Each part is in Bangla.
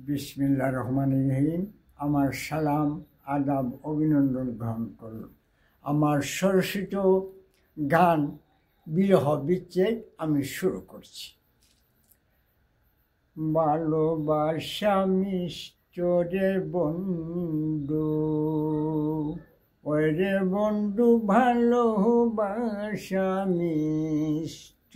বিসমিল্লাহির রহমানির রহিম। আমার সালাম আদাব অভিনন্দন গ্রহণ করুন। আমার স্বরচিত গান বিরহ বিচ্ছেদ আমি শুরু করছি। ভালোবাসা মিষ্টরে বন্ধু, ওরে বন্ধু ভালোবাসা মিষ্ট,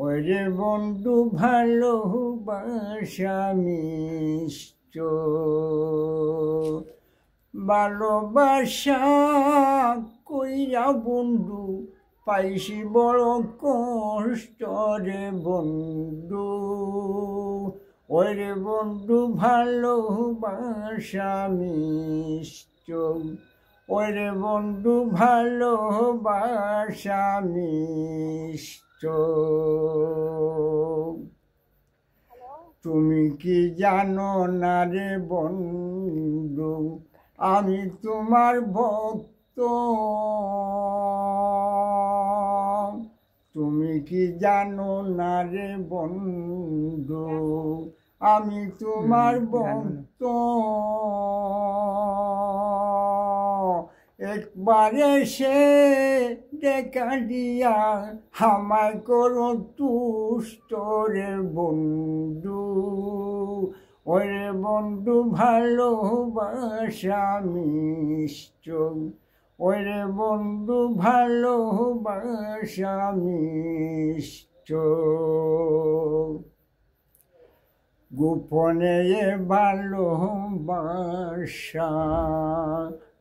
ওরে বন্ধু ভালোবাসা মিষ্ট। ভালোবাসা কইরা বন্ধু পাইছি বড় কষ্ট রে বন্ধু, ওরে বন্ধু ভালোবাসা মিষ্ট, ওরে বন্ধু ভালোবাসা মিষ্ট। তুমি কি জানো না রে বন্ধু, আমি তোমার ভক্ত। তুমি কি জানো না রে বন্ধু, আমি তোমার ভক্ত। একবার এসে দেখা দিয়া আমায় করো তুষ্ট রে বন্ধু, ওরে বন্ধু ভালোবাসা মিষ্ট, ওরে বন্ধু ভালোবাসা মিষ্ট। গোপনে ভালোবাসা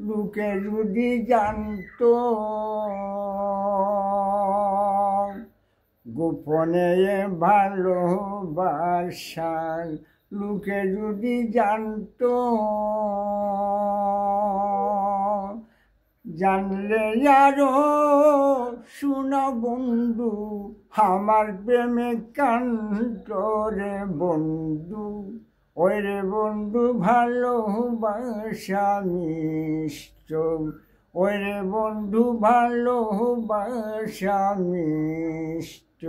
লোকে যদি জানতো, গোপনে ভালোবাসা লোকে যদি জানতো, জানলে আরো শোনা বন্ধু আমার প্রেমে কান্ত রে বন্ধু, ওই রে বন্ধু ভালোবাসা মিষ্ট, ওই রে বন্ধু ভালোবাসা মিষ্ট।